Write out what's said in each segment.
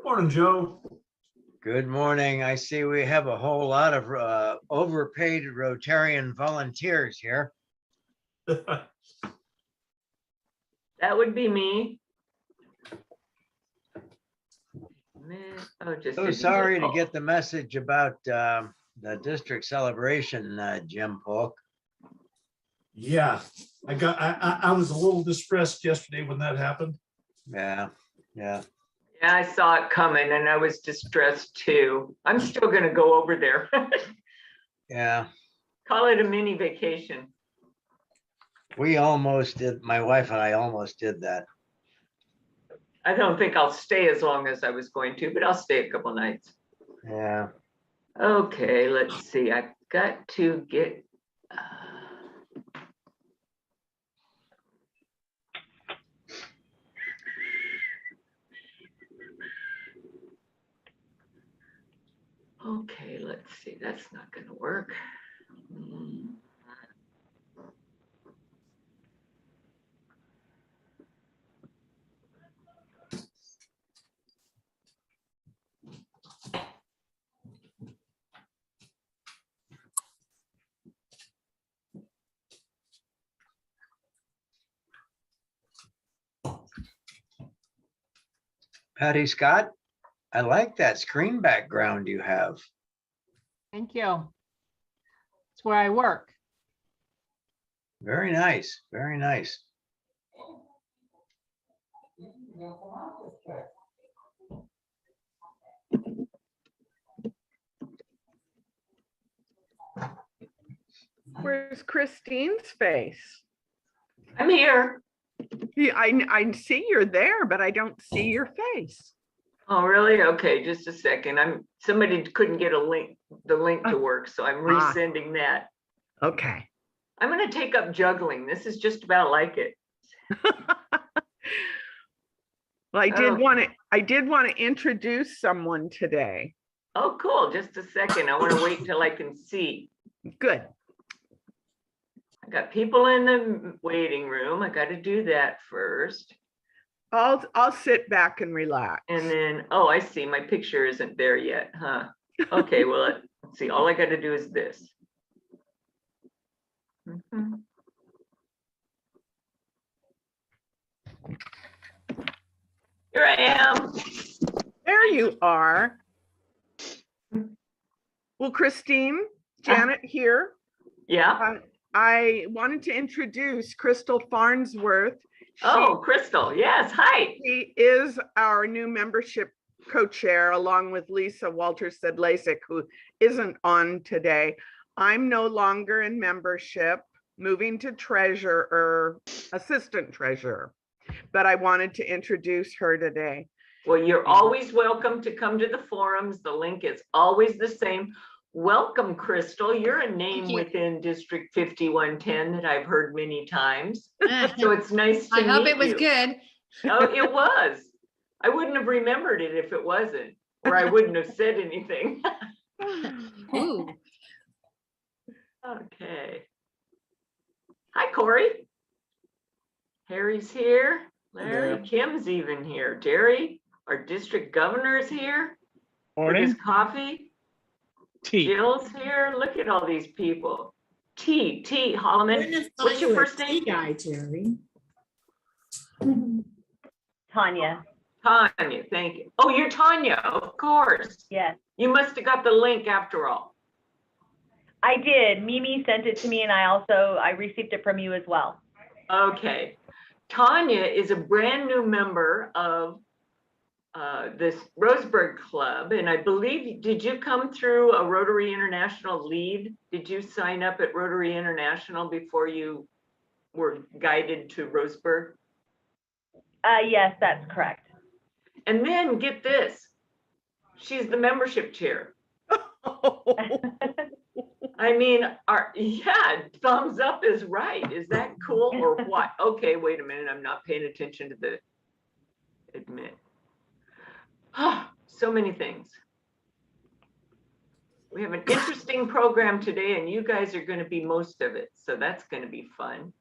Morning, Joe. Good morning. I see we have a whole lot of overpaid Rotarian volunteers here. That would be me. Oh, just So sorry to get the message about the district celebration, Jim Polk. Yeah, I was a little distressed yesterday when that happened. Yeah. Yeah, I saw it coming and I was distressed too. I'm still gonna go over there. Yeah. Call it a mini vacation. We almost did, my wife and I almost did that. I don't think I'll stay as long as I was going to, but I'll stay a couple nights. Yeah. Okay, let's see. I've got to get. Okay, let's see. That's not going to work. Patty Scott, I like that screen background you have. Thank you. It's where I work. Very nice. Very nice. Where's Christine's face? I'm here. Yeah, I see you're there, but I don't see your face. Oh, really? Okay, just a second. Somebody couldn't get the link to work, so I'm resending that. Okay. I'm gonna take up juggling. This is just about like it. Well, I did Oh. want to introduce someone today. Oh, cool. Just a second. I want to wait till I can see. Good. I got people in the waiting room. I got to do that first. I'll sit back and relax. And then, oh, I see. My picture isn't there yet, huh? Okay, well, let's see. All I got to do is this. Mhm. Here I am. There you are. Well, Christine, Janet here. Yeah. I wanted to introduce Crystal Farnsworth. Oh, Crystal. Yes. Hi. She is our new membership co-chair, along with Lisa Walter-Sedlacek, who isn't on today. I'm no longer in membership, moving to treasurer, assistant treasurer, but I wanted to introduce her today. Well, you're always welcome to come to the forums. The link is always the same. Welcome, Crystal. You're a name within District 5110 that I've heard many times. So it's nice to meet you. I hope it was good. Oh, it was. I wouldn't have remembered it if it wasn't, or I wouldn't have said anything. Ooh. Okay. Hi, Corey. Harry's here. Larry, Hello. Kim's even here. Jerry, our district governor is here. With his Morning. coffee. T. Jill's here. Look at all these people. T. Holloman. What's your first name? Guy, Jerry. Tanya, Tanya, thank you. Oh, you're Tanya, of course. yes, You must have got the link after all. I did. Mimi sent it to me and I received it from you as well. Okay. Tanya is a brand new member of this Roseburg Club, and I believe, did you come through a Rotary International lead? Did you sign up at Rotary International before you were guided to Roseburg? Yes, that's correct. And then get this, she's the membership chair. I mean, yeah, thumbs up is right. Is that cool or what? Okay, wait a minute. I'm not paying attention to the admit. So many things. We have an interesting program today, and you guys are going to be most of it. So that's going to be fun.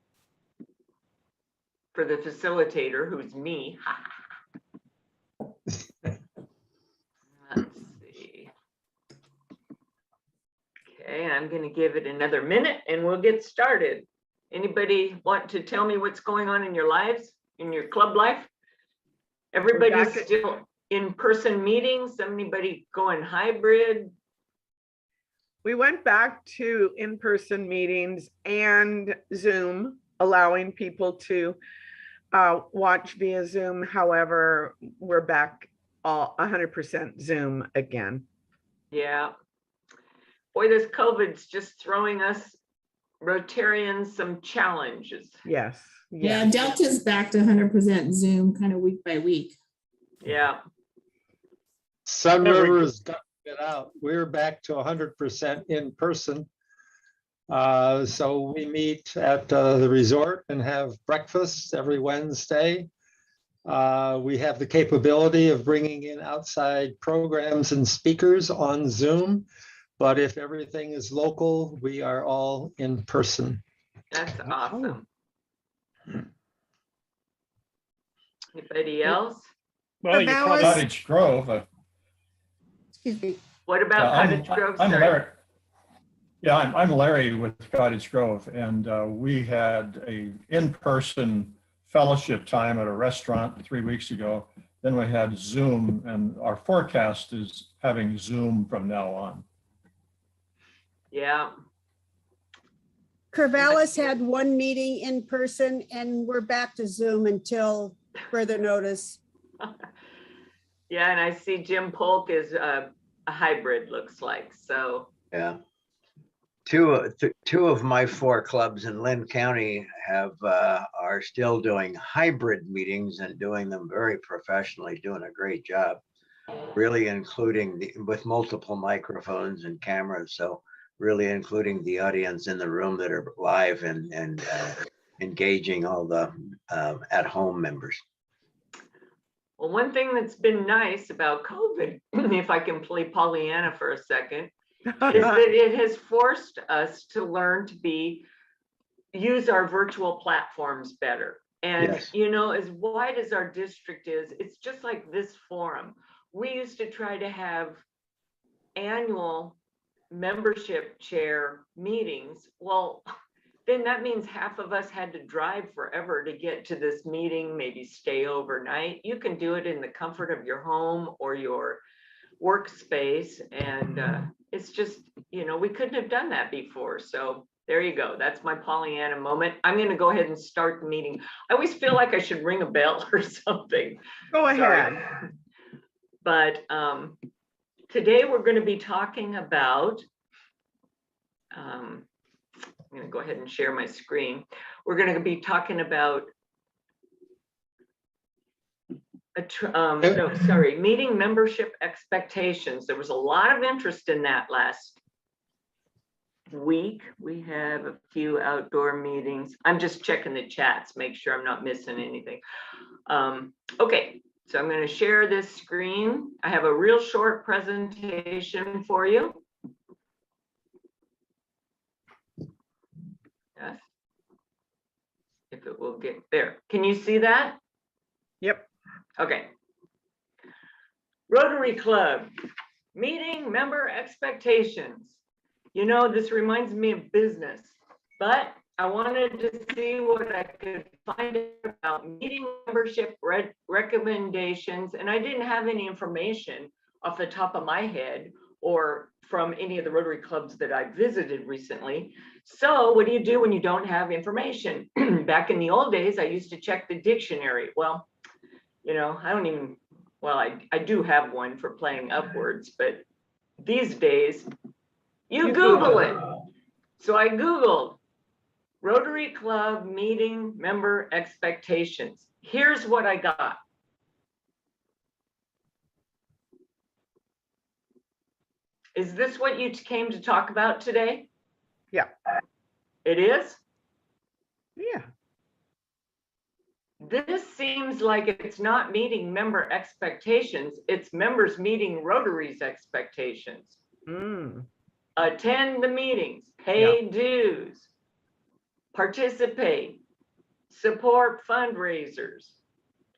For the facilitator, who's me. I'm going to give it another minute and we'll get started. Anybody want to tell me what's going on in your lives, in your club life? Everybody's back at- still in-person meetings? Anybody going hybrid? We went back to in-person meetings and Zoom, allowing people to watch via Zoom. However, we're back all 100% Zoom again. Yeah. Boy, this COVID's just throwing us Rotarians some challenges. Yes. Yeah, Yes. Delta's back to 100% Zoom kind of week by week. Yeah. Sun Every- River has got it out. We're back to 100% in person. So we meet at the resort and have breakfast every Wednesday. We have the capability of bringing in outside programs and speakers on Zoom. But if everything is local, we are all in person. That's awesome. Anybody else? Well, you Corvallis- Cottage Grove. Excuse me. What about Cottage Grove? I'm Sorry. Larry. Yeah, I'm Larry with Cottage Grove, and we had a in-person fellowship time at a restaurant 3 weeks ago. Then we had Zoom, and our forecast is having Zoom from now on. Yeah. Corvallis had one meeting in person and we're back to Zoom until further notice. Yeah, and I see Jim Polk is a hybrid, looks like, so. Yeah. Two of my 4 clubs in Lynn County are still doing hybrid meetings and doing them very professionally, doing a great job. Really including with multiple microphones and cameras. So really including the audience in the room that are live and engaging all the at-home members. Well, one thing that's been nice about COVID, if I can play Pollyanna for a second, is that it has forced us to learn to use our virtual platforms better. And, Yes. you know, as wide as our district is, it's just like this forum. We used to try to have annual membership chair meetings. Well, then that means half of us had to drive forever to get to this meeting, maybe stay overnight. You can do it in the comfort of your home or your workspace. And it's just, you know, we couldn't have done that before. So there you go. That's my Pollyanna moment. I'm going to go ahead and start the meeting. I always feel like I should ring a bell or something. Go ahead. Sorry. But today we're going to be talking about, I'm going to go ahead and share my screen. We're going to be talking about meeting membership expectations. There was a lot of interest in that last week. We have a few outdoor meetings. I'm just checking the chats, make sure I'm not missing anything. Okay, so I'm going to share this screen. I have a real short presentation for you. Yes. If it will get there. Can you see that? Yep. Okay. Rotary Club, meeting member expectations. You know, this reminds me of business, but I wanted to see what I could find about meeting membership recommendations, and I didn't have any information off the top of my head or from any of the Rotary clubs that I visited recently. So what do you do when you don't have information? Back in the old days, I used to check the dictionary. Well, you know, I do have one for playing upwards, but these days, you Google it. So I Googled Rotary Club meeting member expectations. Here's what I got. Is this what you came to talk about today? Yeah. It is? Yeah. This seems like it's not meeting member expectations, it's members meeting Rotary's expectations. Mm. Attend the meetings, pay dues, participate, support fundraisers,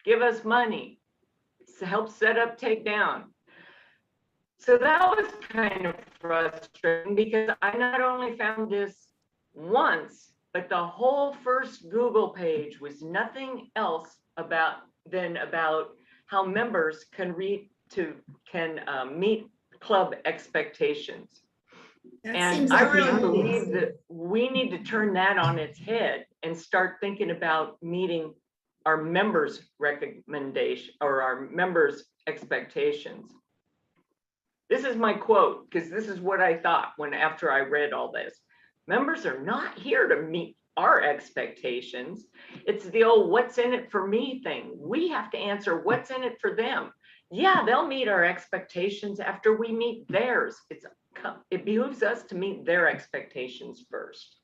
give us money, help set up, take down. So that was kind of frustrating because I not only found this once, but the whole first Google page was nothing else about how members can meet club expectations. That And seems I like the really obvious. believe that we need to turn that on its head and start thinking about meeting our members' recommendation or our members' expectations. This is my quote, because this is what I thought after I read all this. Members are not here to meet our expectations. It's the old what's in it for me thing. We have to answer what's in it for them. Yeah, they'll meet our expectations after we meet theirs. It behooves us to meet their expectations first.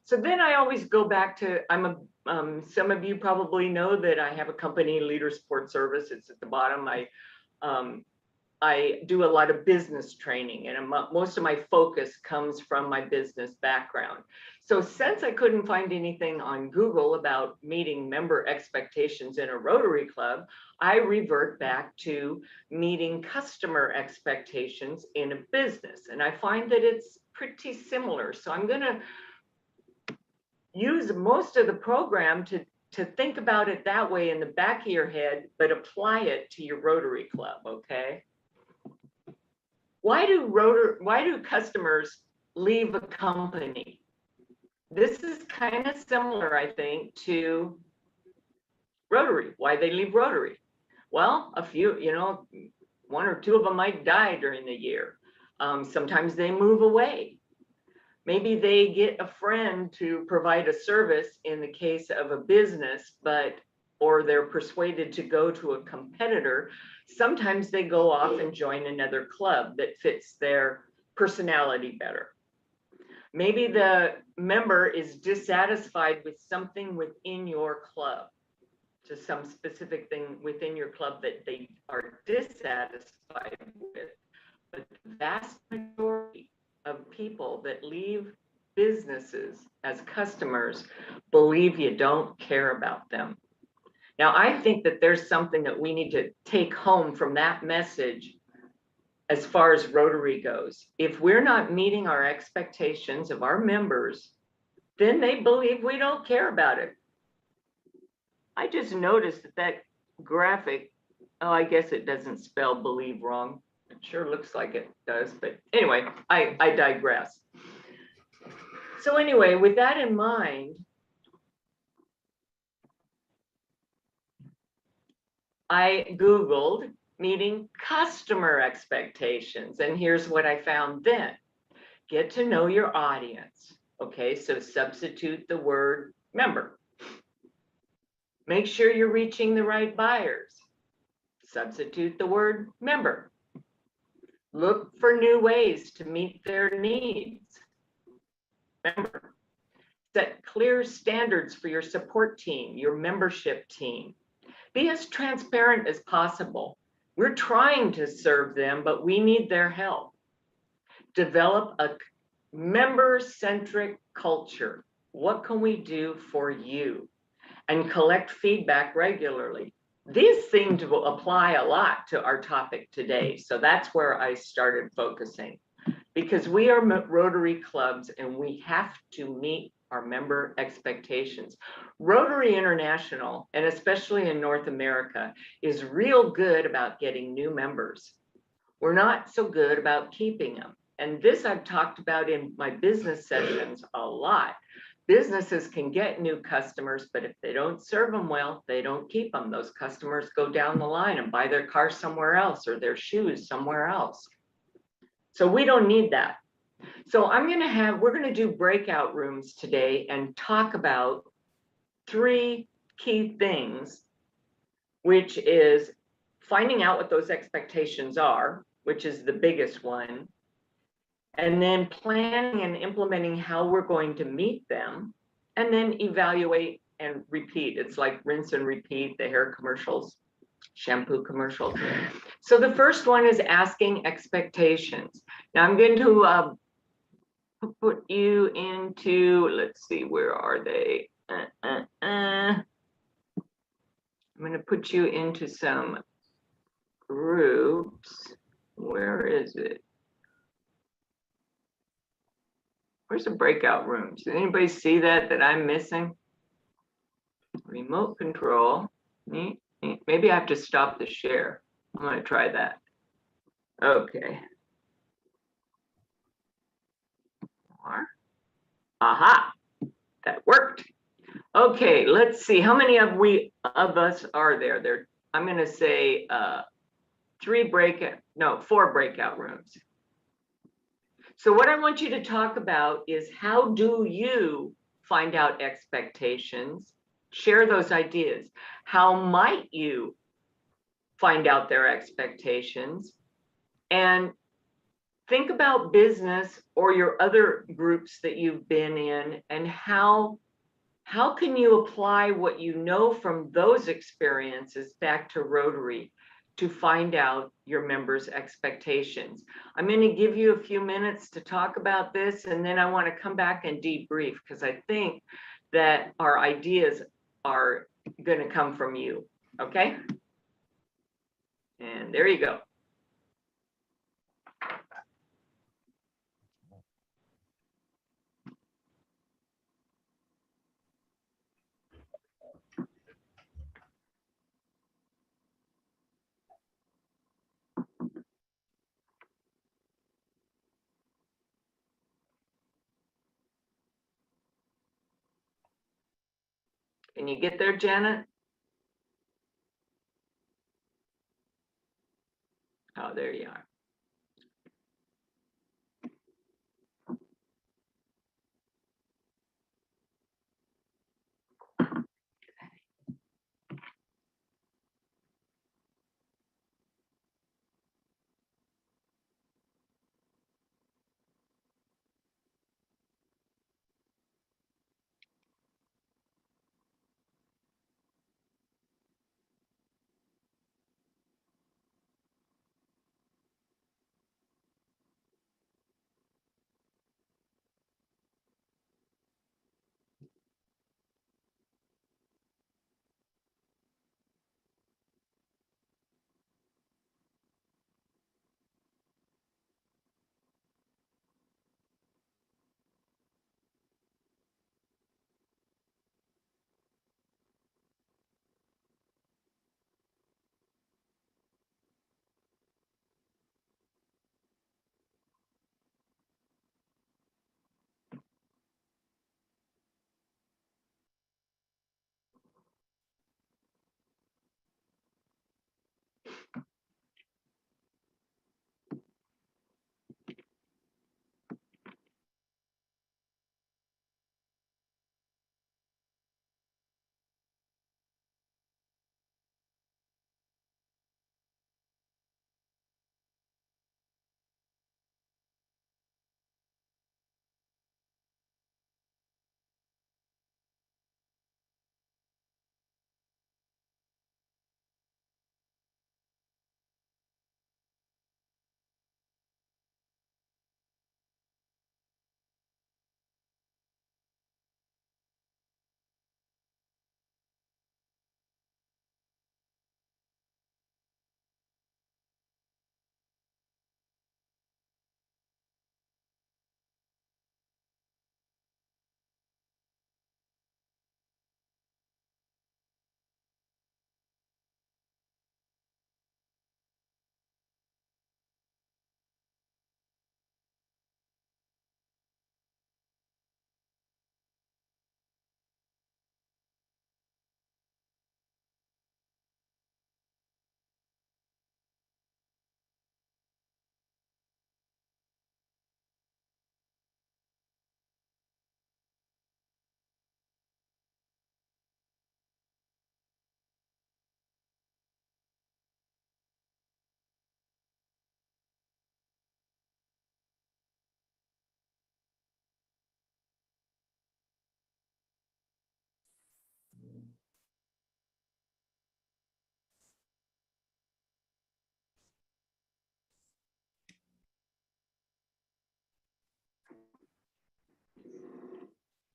So then I always go back to, some of you probably know that I have a company, Leader Support Service. It's at the bottom. I do a lot of business training, and most of my focus comes from my business background. So since I couldn't find anything on Google about meeting member expectations in a Rotary Club, I revert back to meeting customer expectations in a business. And I find that it's pretty similar. So I'm going to use most of the program to think about it that way in the back of your head, but apply it to your Rotary Club, okay? Why do customers leave a company? This is kind of similar, I think, to Rotary, why they leave Rotary. Well, a few, one or two of them might die during the year. Sometimes they move away. Maybe they get a friend to provide a service in the case of a business, or they're persuaded to go to a competitor. Sometimes they go off and join another club that fits their personality better. Maybe the member is dissatisfied with something within your club, to some specific thing within your club that they are dissatisfied with. But the vast majority of people that leave businesses as customers believe you don't care about them. Now, I think that there's something that we need to take home from that message as far as Rotary goes. If we're not meeting our expectations of our members, then they believe we don't care about it. I just noticed that graphic, I guess it doesn't spell believe wrong. It sure looks like it does, but anyway, I digress. So anyway, with that in mind, I Googled meeting customer expectations, and here's what I found then. Get to know your audience. Okay, so substitute the word member. Make sure you're reaching the right buyers. Substitute the word member. Look for new ways to meet their needs. Member. Set clear standards for your support team, your membership team. Be as transparent as possible. We're trying to serve them, but we need their help. Develop a member-centric culture. What can we do for you? And collect feedback regularly. These seem to apply a lot to our topic today. So that's where I started focusing, because we are Rotary clubs and we have to meet our member expectations. Rotary International, and especially in North America, is real good about getting new members. We're not so good about keeping them. And this I've talked about in my business sessions a lot. Businesses can get new customers, but if they don't serve them well, they don't keep them. Those customers go down the line and buy their car somewhere else or their shoes somewhere else. So we don't need that. So we're going to do breakout rooms today and talk about 3 key things, which is finding out what those expectations are, which is the biggest one, and then planning and implementing how we're going to meet them, and then evaluate and repeat. It's like rinse and repeat, the hair commercials, shampoo commercials. So the first one is asking expectations. Now I'm going to put you into, let's see, where are they? I'm going to put you into some groups. Where is it? Where's the breakout rooms? Did anybody see that I'm missing? Remote control. Maybe I have to stop the share. I'm gonna try that. Okay. Aha, that worked. Okay, let's see. How many of us are there? I'm gonna say 4 breakout rooms. So what I want you to talk about is how do you find out expectations? Share those ideas. How might you find out their expectations? And think about business or your other groups that you've been in, and how can you apply what you know from those experiences back to Rotary to find out your members' expectations. I'm going to give you a few minutes to talk about this, and then I want to come back and debrief, because I think that our ideas are going to come from you. Okay? And there you go. Can you get there, Janet? Oh, there you are.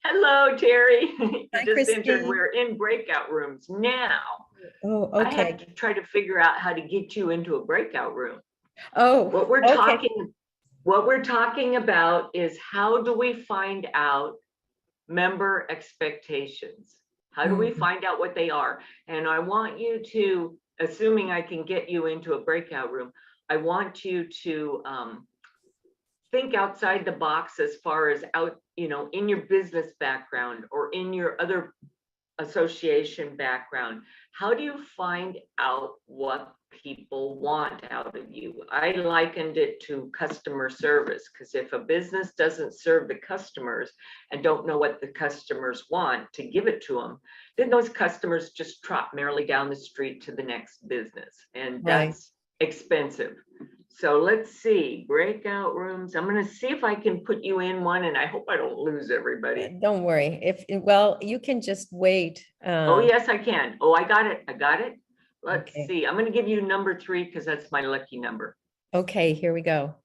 Hello, Terry. You Hi, just entered. Christine. We're in breakout rooms now. Oh, I had okay. to try to figure out how to get you into a breakout room. Oh, What we're okay. talking about is how do we find out member expectations? How do we find out what they are? And I want you to, assuming I can get you into a breakout room, I want you to think outside the box as far as out, in your business background or in your other association background. How do you find out what people want out of you? I likened it to customer service, because if a business doesn't serve the customers and don't know what the customers want to give it to them, then those customers just trot merrily down the street to the next business, and that's expensive. So let's see, breakout rooms. I'm going to see if I can put you in one, and I hope I don't lose everybody. Don't worry. Well, you can just wait. Oh, yes, I can. Oh, I got it. Let's Okay. see. I'm going to give you number 3 because that's my lucky number. Okay, here we go.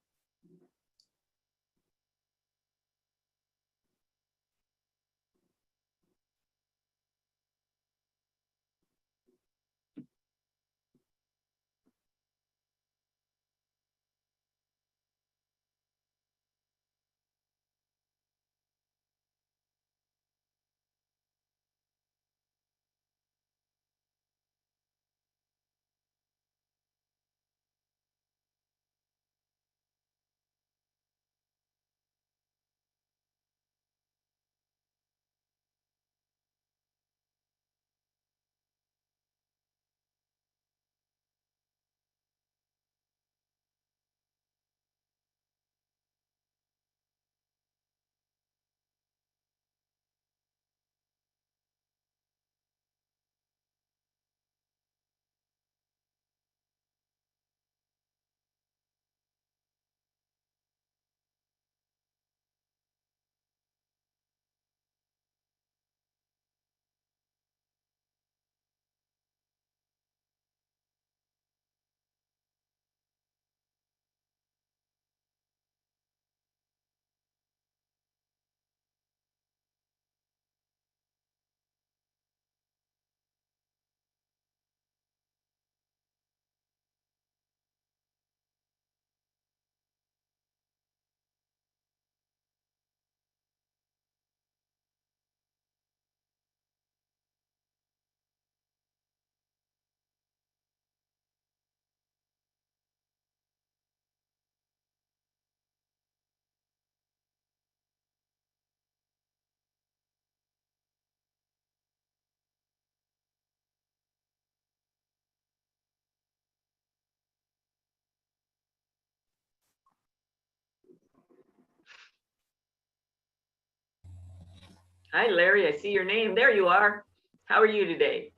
Hi, Larry. I see your name. There you are. How are you today?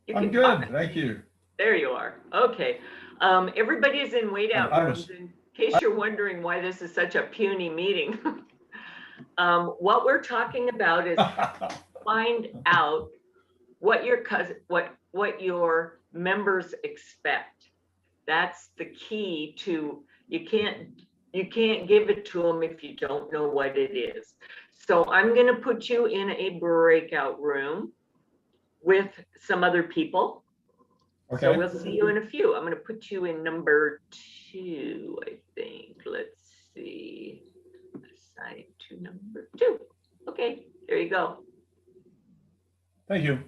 You I'm can good, talk. thank you. There you are. Okay. Everybody is in wait out I rooms was- in case you're wondering why this is such a puny meeting. What we're talking about is find out what what your members expect. That's the key to, you can't give it to them if you don't know what it is. So I'm going to put you in a breakout room with some other people. So Okay, we'll see you in a few. I'm going to put you in number 2, I think. Let's see. Assign to number 2. Okay, there you go. thank you.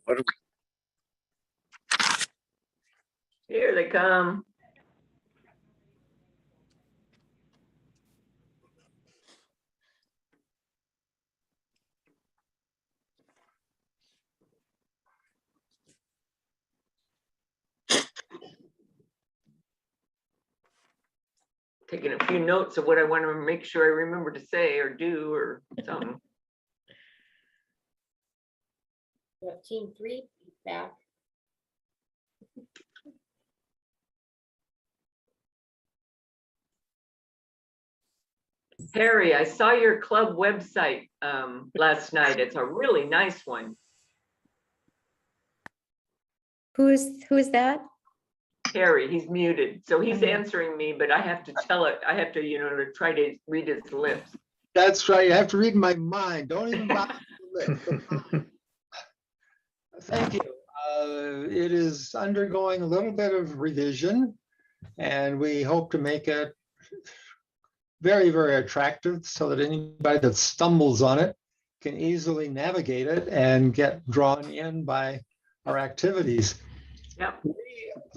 What do Here they come. Taking a few notes of what I want to make sure I remember to say or do or something. Team 3 back. Harry, I saw your club website last night. It's a really nice one. Who is that? Harry, he's muted, so he's answering me, but I have to tell it, I have to, to try to read his lips. That's right. You have to read my mind. Don't even bother to look. Thank you. It is undergoing a little bit of revision, and we hope to make it very, very attractive so that anybody that stumbles on it can easily navigate it and get drawn in by our activities. Yep. We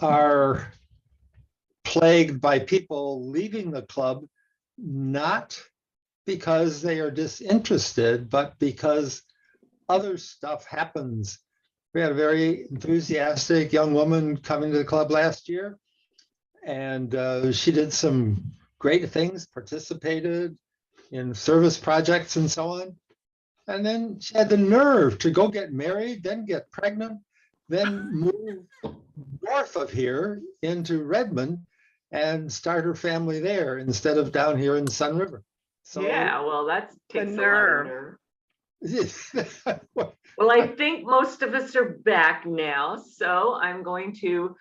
are plagued by people leaving the club, not because they are disinterested, but because other stuff happens. We had a very enthusiastic young woman coming to the club last year, and she did some great things, participated in service projects and so on. And then she had the nerve to go get married, then get pregnant, then move north of here into Redmond and start her family there instead of down here in Sun River. So Yeah, well, that takes a lot of nerve. nerve. Well, I think most of us are back now, so I'm going to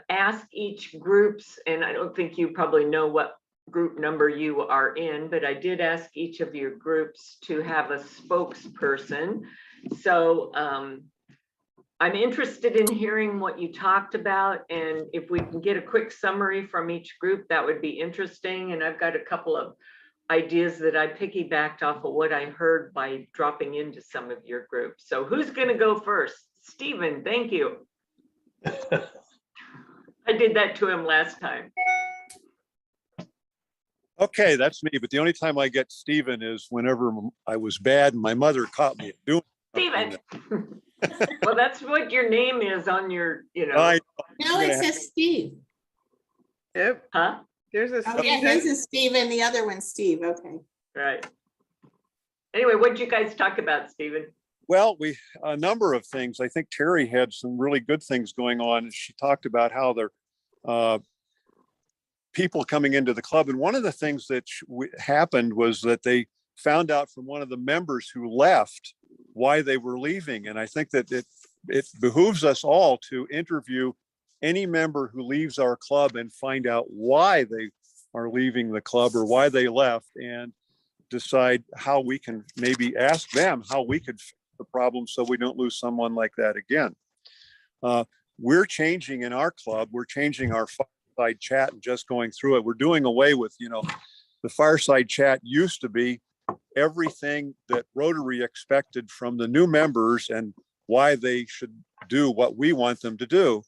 ask each groups, and I don't think you probably know what group number you are in, but I did ask each of your groups to have a spokesperson. So I'm interested in hearing what you talked about, and if we can get a quick summary from each group, that would be interesting. And I've got a couple of ideas that I piggybacked off of what I heard by dropping into some of your groups. So who's going to go first? Stephen, thank you. I did that to him last time. Okay, that's me. But the only time I get Stephen is whenever I was bad and my mother caught me doing Stephen. Well, that's what your name is on your, No, it says Steve. Yep. Huh? There's a Oh, yeah, his is Stephen, the other one's Steve, okay. Right. Anyway, what did you guys talk about, Stephen? Well, a number of things. I think Terry had some really good things going on. She talked about how there people coming into the club. And one of the things that happened was that they found out from one of the members who left why they were leaving. And I think that it behooves us all to interview any member who leaves our club and find out why they are leaving the club or why they left, and decide how we can maybe ask them how we could fix the problem so we don't lose someone like that again. We're changing in our club. We're changing our fireside chat and just going through it. We're doing away with, the fireside chat used to be everything that Rotary expected from the new members and why they should do what we want them to do.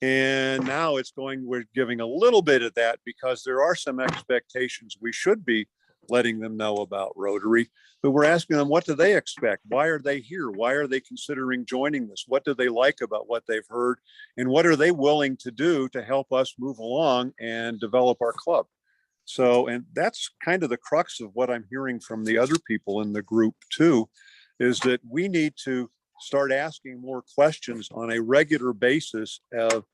And now we're giving a little bit of that because there are some expectations we should be letting them know about Rotary, but we're asking them, what do they expect? Why are they here? Why are they considering joining this? What do they like about what they've heard? And what are they willing to do to help us move along and develop our club? So, and that's kind of the crux of what I'm hearing from the other people in the group too, is that we need to start asking more questions on a regular basis of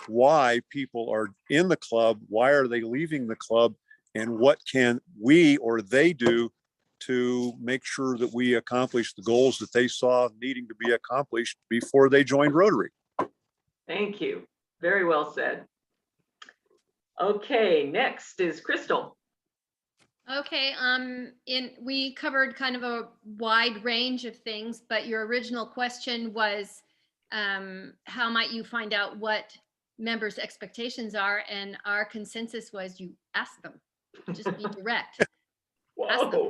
why people are in the club, why are they leaving the club, and what can we or they do to make sure that we accomplish the goals that they saw needing to be accomplished before they joined Rotary. Thank you. Very well said. Okay, next is Crystal. Okay, we covered kind of a wide range of things, but your original question was how might you find out what members' expectations are? And our consensus was you ask them, just be direct. Ask them.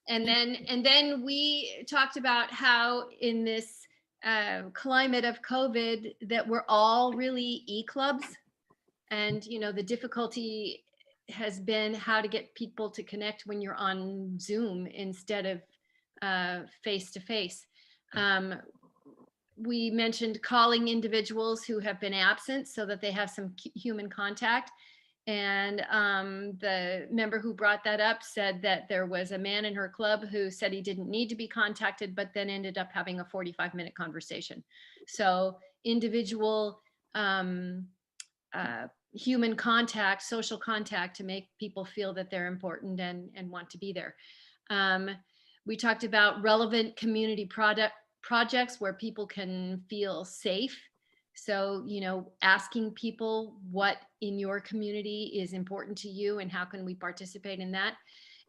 And then we talked about how in this climate of COVID that we're all really e-clubs. And, you know, the difficulty has been how to get people to connect when you're on Zoom instead of face-to-face. We mentioned calling individuals who have been absent so that they have some human contact. And the member who brought that up said that there was a man in her club who said he didn't need to be contacted, but then ended up having a 45-minute conversation. So individual human contact, social contact, to make people feel that they're important and want to be there. We talked about relevant community projects where people can feel safe. So, you know, asking people what in your community is important to you and how can we participate in that.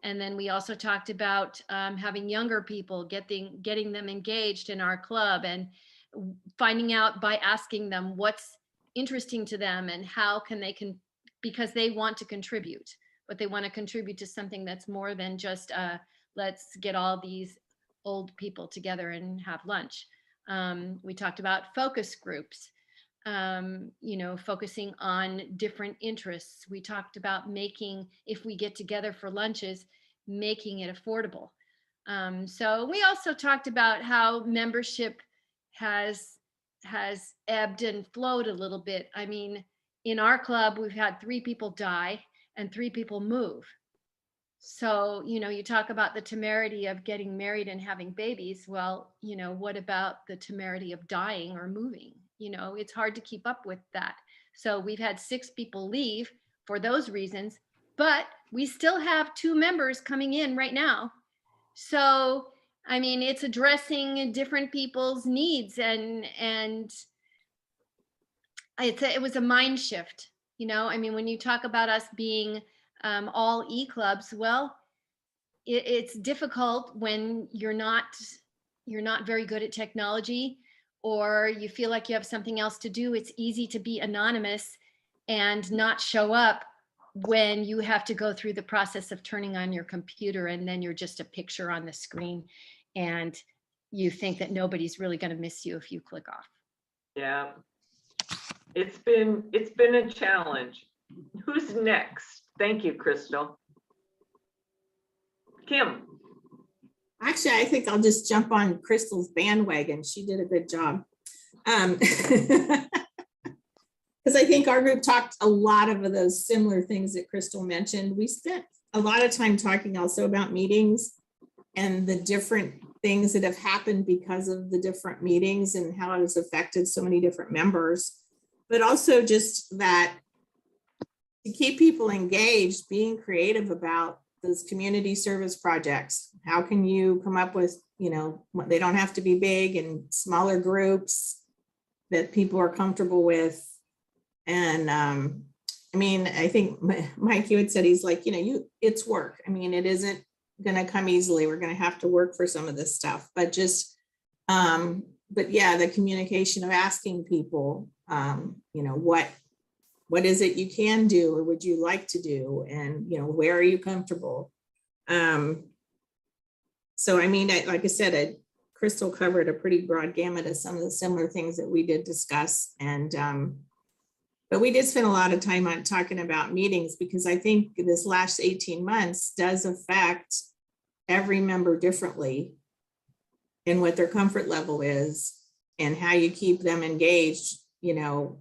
And then we also talked about having younger people, getting them engaged in our club and finding out by asking them what's interesting to them and how can they because they want to contribute, but they want to contribute to something that's more than just let's get all these old people together and have lunch. We talked about focus groups, you know, focusing on different interests. We talked about making, if we get together for lunches, making it affordable. So we also talked about how membership has ebbed and flowed a little bit. I mean, in our club, we've had 3 people die and 3 people move. So, you know, you talk about the temerity of getting married and having babies. Well, you know, what about the temerity of dying or moving? You know, it's hard to keep up with that. So we've had 6 people leave for those reasons, but we still have 2 members coming in right now. So, I mean, it's addressing different people's needs and it was a mind shift, you know. I mean, when you talk about us being all e-clubs, well, it's difficult when you're not very good at technology or you feel like you have something else to do. It's easy to be anonymous and not show up when you have to go through the process of turning on your computer and then you're just a picture on the screen and you think that nobody's really going to miss you if you click off. Yeah, it's been a challenge. Who's next? Thank you, Crystal. Kim. Actually, I think I'll just jump on Crystal's bandwagon. She did a good job. Because I think our group talked a lot of those similar things that Crystal mentioned. We spent a lot of time talking also about meetings and the different things that have happened because of the different meetings and how it has affected so many different members, but also just that to keep people engaged, being creative about those community service projects. How can you come up with, you know, they don't have to be big and smaller groups that people are comfortable with. And I mean, I think Mike, you had said, he's like, you know, it's work. I mean, it isn't going to come easily. We're going to have to work for some of this stuff, but just, but yeah, the communication of asking people, you know, what is it you can do or would you like to do? And, you know, where are you comfortable? So, I mean, like I said, Crystal covered a pretty broad gamut of some of the similar things that we did discuss. And, but we did spend a lot of time on talking about meetings because I think this last 18 months does affect every member differently in what their comfort level is and how you keep them engaged, you know,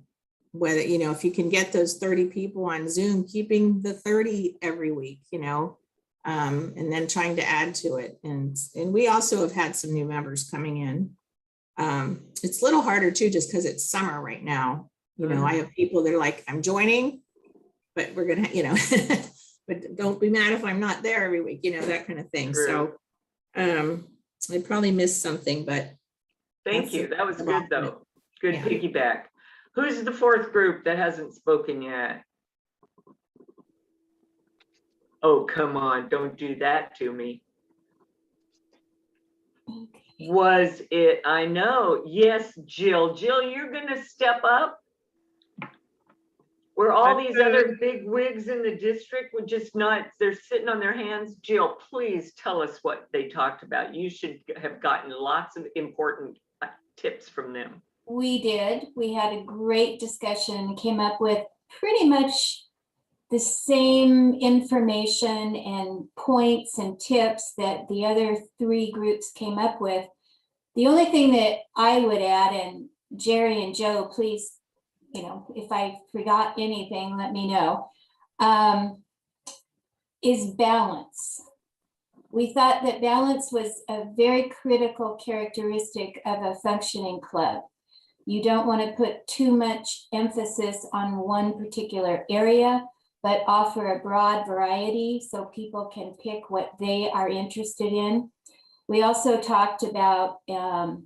whether, you know, if you can get those 30 people on Zoom, keeping the 30 every week, you know, and then trying to add to it. And we also have had some new members coming in. It's a little harder too, just because it's summer right now. You know, I have people that are like, I'm joining, but we're going to, you know, but don't be mad if I'm not there every week, you know, that kind of thing. True. So I probably missed something, but. Thank you. That was good though. Good piggyback. Who's the 4th group that hasn't spoken yet? Oh, come on. Don't do that to me. Okay. Was it? I know. Yes, Jill. Jill, you're going to step up? Where all these other big wigs in the district would just not, they're sitting on their hands. Jill, please tell us what they talked about. You should have gotten lots of important tips from them? We did. We had a great discussion, came up with pretty much the same information and points and tips that the other three groups came up with. The only thing that I would add, and Jerry and Joe, please, if I forgot anything, let me know, is balance. We thought that balance was a very critical characteristic of a functioning club. You don't want to put too much emphasis on one particular area, but offer a broad variety so people can pick what they are interested in. We also talked about the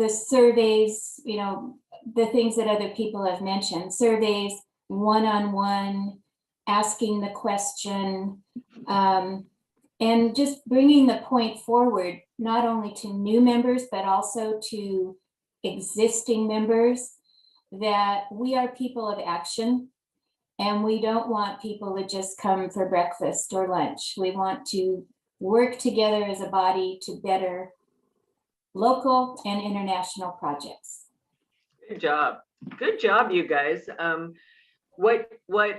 surveys, the things that other people have mentioned, surveys, one-on-one, asking the question, and just bringing the point forward, not only to new members, but also to existing members, that we are people of action and we don't want people to just come for breakfast or lunch. We want to work together as a body to better local and international projects. Good job. Good job, you guys. What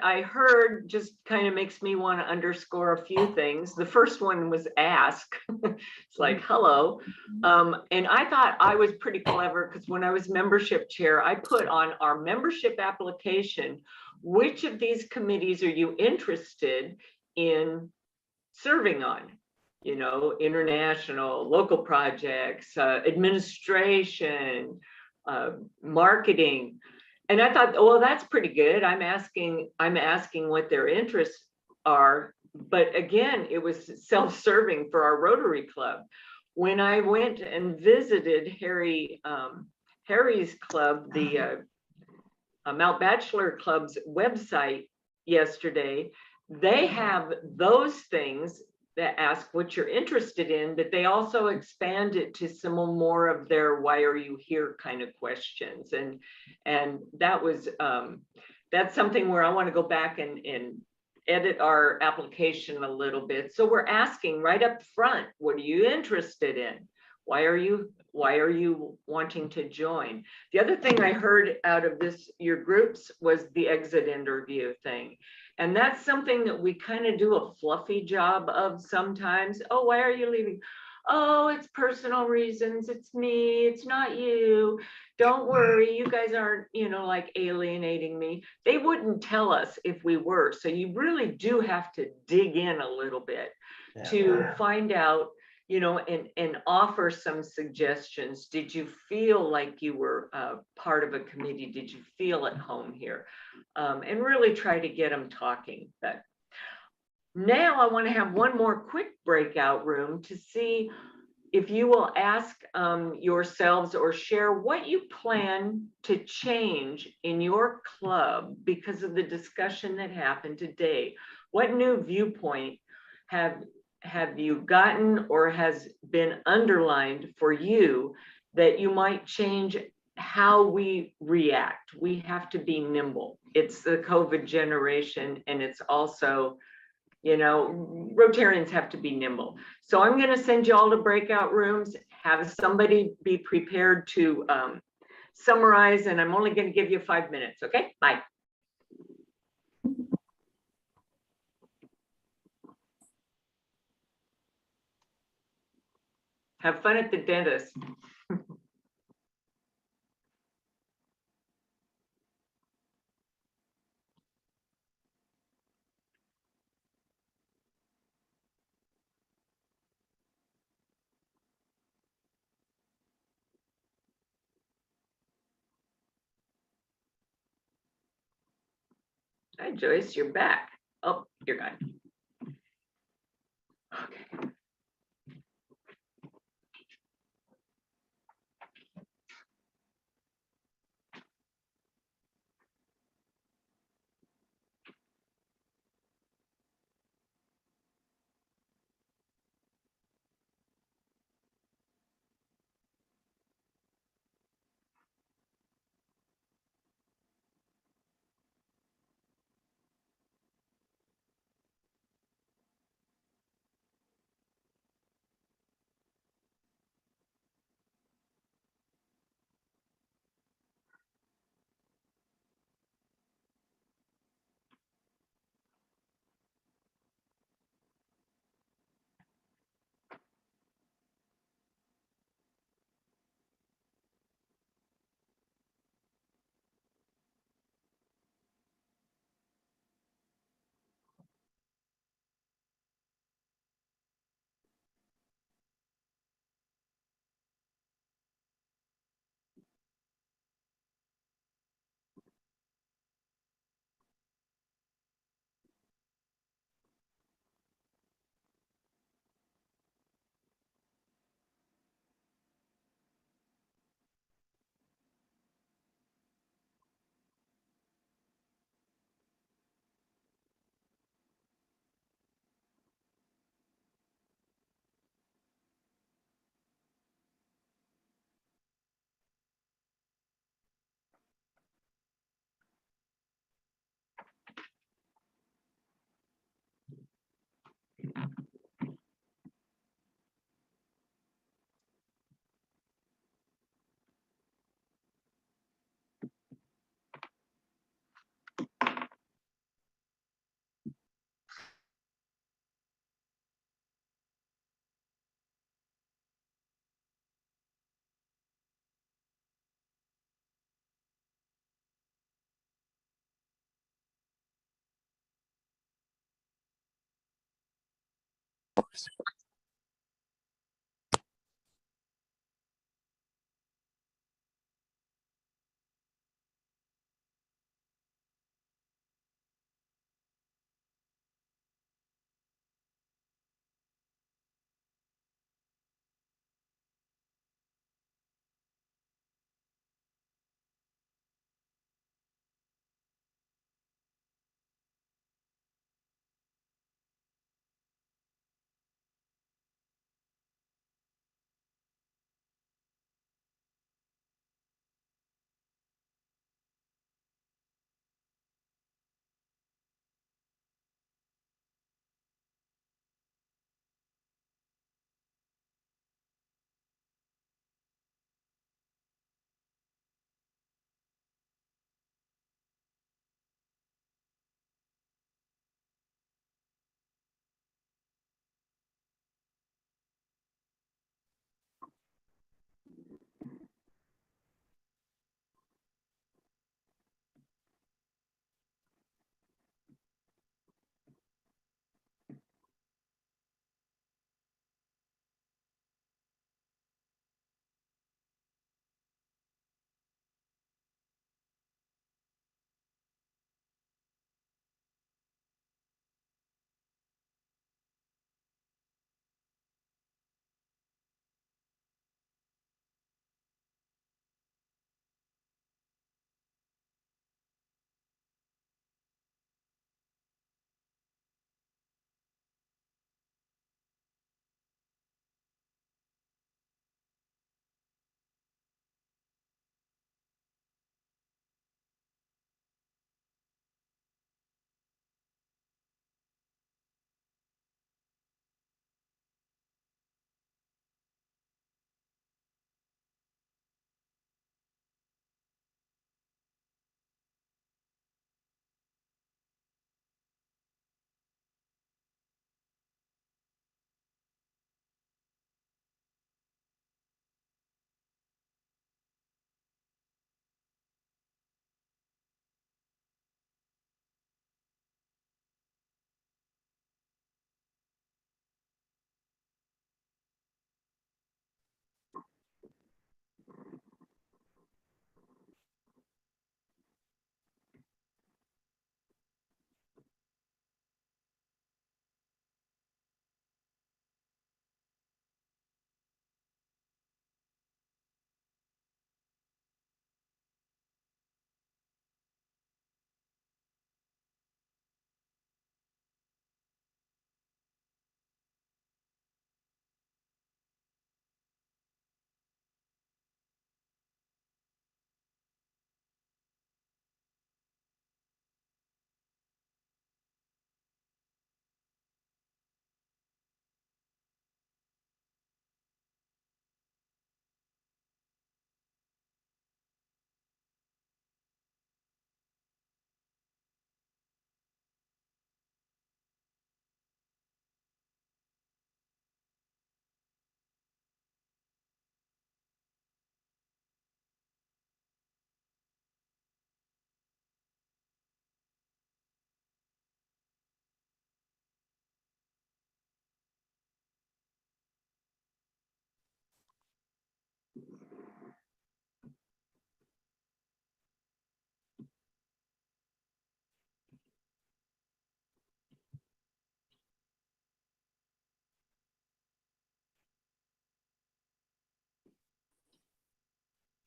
I heard just kind of makes me want to underscore a few things. The first one was ask. It's like, hello. And I thought I was pretty clever because when I was membership chair, I put on our membership application, which of these committees are you interested in serving on? International, local projects, administration, marketing. And I thought, well, that's pretty good. I'm asking what their interests are. But again, it was self-serving for our Rotary Club. When I went and visited Harry's club, the Mount Bachelor Club's website yesterday, they have those things that ask what you're interested in, but they also expand it to some more of their why are you here kind of questions. And that was that's something where I want to go back and edit our application a little bit. So we're asking right up front, what are you interested in? Why are you wanting to join? The other thing I heard out of your groups was the exit interview thing. And that's something that we kind of do a fluffy job of sometimes. Oh, why are you leaving? Oh, it's personal reasons. It's me. It's not you. Don't worry. You guys aren't, like alienating me. They wouldn't tell us if we were. So you really do have to dig in a little bit to find out, and offer some suggestions. Did you feel like you were part of a committee? Did you feel at home here? And really try to get them talking. But now I want to have one more quick breakout room to see if you will ask yourselves or share what you plan to change in your club because of the discussion that happened today. What new viewpoint have you gotten or has been underlined for you that you might change how we react? We have to be nimble. It's the COVID generation, and it's also, Rotarians have to be nimble. So I'm going to send you all to breakout rooms, have somebody be prepared to summarize, and I'm only going to give you 5 minutes. Okay, bye. Have fun at the dentist. Hi, Joyce, you're back. Oh, you're gone. Okay.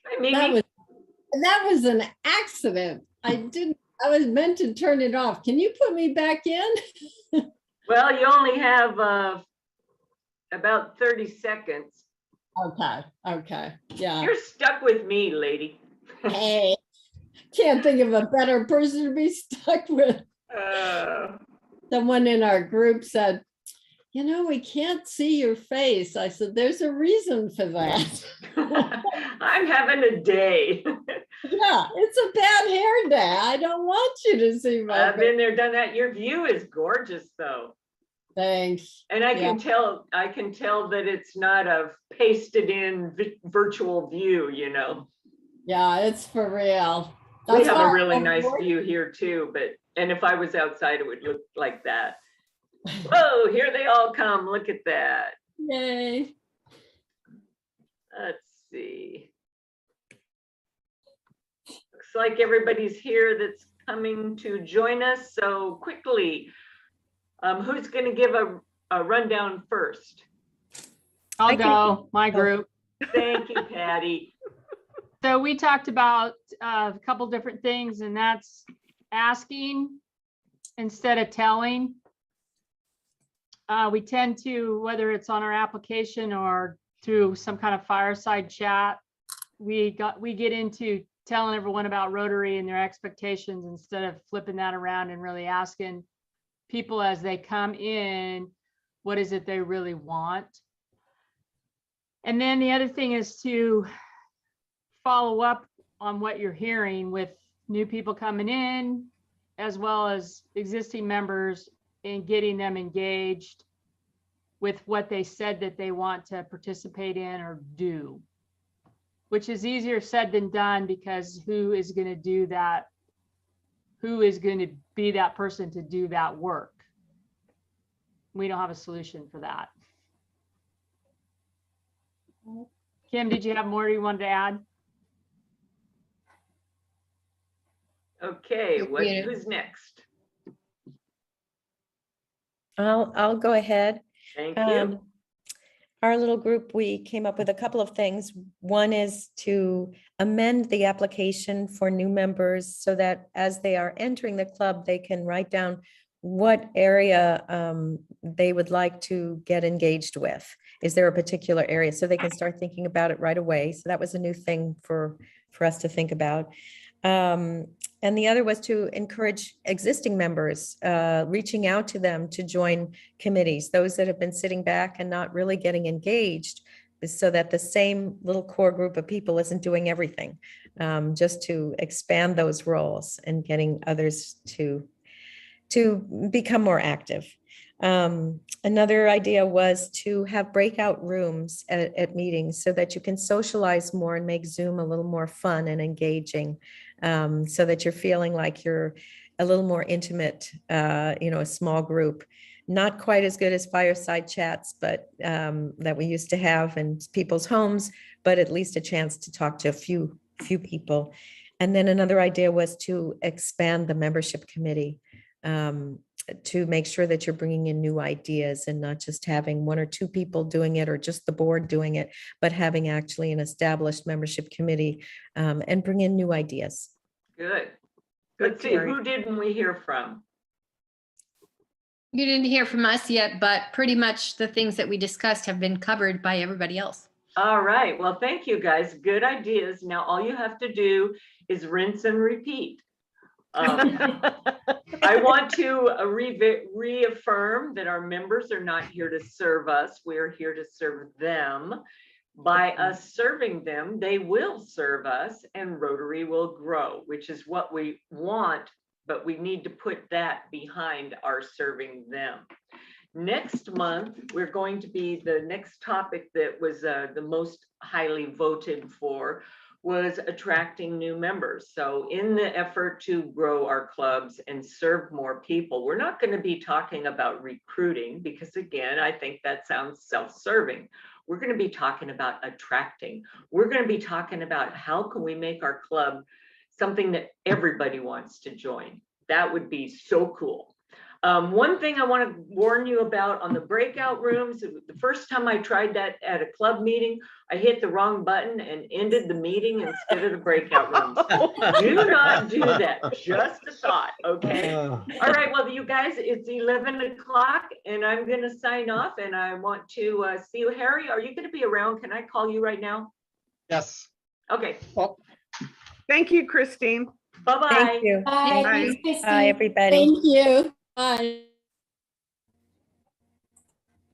Hi, Mimi. That was an accident. I was meant to turn it off. Can you put me back in? Well, you only have about 30 seconds. Okay, yeah. You're stuck with me, lady. Hey, can't think of a better person to be stuck with. Someone in our group said, you know, we can't see your face. I said, there's a reason for that. I'm having a day. Yeah, it's a bad hair day. I don't want you to see my I've been there, done that. Your view is gorgeous, though. Thanks. And I can tell that it's not a pasted in virtual view, you know. Yeah, it's for real. We have a really nice view here too, and if I was outside, it would look like that. Whoa, here they all come. Look at that. Yay. Let's see. Looks like everybody's here that's coming to join us. So quickly, who's going to give a rundown first? I'll go, my group. Thank you, Patty. So we talked about a couple different things, and that's asking instead of telling. We tend to, whether it's on our application or through some kind of fireside chat, we get into telling everyone about Rotary and their expectations instead of flipping that around and really asking people as they come in, what is it they really want? And then the other thing is to follow up on what you're hearing with new people coming in, as well as existing members, and getting them engaged with what they said that they want to participate in or do, which is easier said than done, because who is going to do that? Who is going to be that person to do that work? We don't have a solution for that. Kim, did you have more you wanted to add? Okay, who's next? I'll go ahead. Thank you. Our little group, we came up with a couple of things. One is to amend the application for new members so that as they are entering the club, they can write down what area they would like to get engaged with. Is there a particular area? So they can start thinking about it right away. So that was a new thing for us to think about. And the other was to encourage existing members, reaching out to them to join committees, those that have been sitting back and not really getting engaged, so that the same little core group of people isn't doing everything, just to expand those roles and getting others to become more active. Another idea was to have breakout rooms at meetings so that you can socialize more and make Zoom a little more fun and engaging, so that you're feeling like you're a little more intimate, a small group. Not quite as good as fireside chats, but that we used to have in people's homes, but at least a chance to talk to a few people. And then another idea was to expand the membership committee, to make sure that you're bringing in new ideas and not just having one or two people doing it or just the board doing it, but having actually an established membership committee, and bring in new ideas. Good. Let's see, who didn't we hear from? You didn't hear from us yet, but pretty much the things that we discussed have been covered by everybody else. All right, well, thank you guys. Good ideas. Now, all you have to do is rinse and repeat. I want to reaffirm that our members are not here to serve us. We're here to serve them. By us serving them, they will serve us and Rotary will grow, which is what we want, but we need to put that behind our serving them. Next month, we're going to be, the next topic that was the most highly voted for was attracting new members. So in the effort to grow our clubs and serve more people, we're not going to be talking about recruiting, because again, I think that sounds self-serving. We're going to be talking about attracting. We're going to be talking about how can we make our club something that everybody wants to join. That would be so cool. One thing I want to warn you about on the breakout rooms, the first time I tried that at a club meeting, I hit the wrong button and ended the meeting instead of the breakout rooms. Do not do that. Just a thought, okay? All right, well, you guys, it's 11 o'clock and I'm going to sign off, and I want to see you. Harry, are you going to be around? Can I call you right now? Yes. Okay. Well, thank you, Christine. Bye-bye. Thank you. Bye. Bye. Thanks, Christine. Bye, everybody. Thank you. Bye.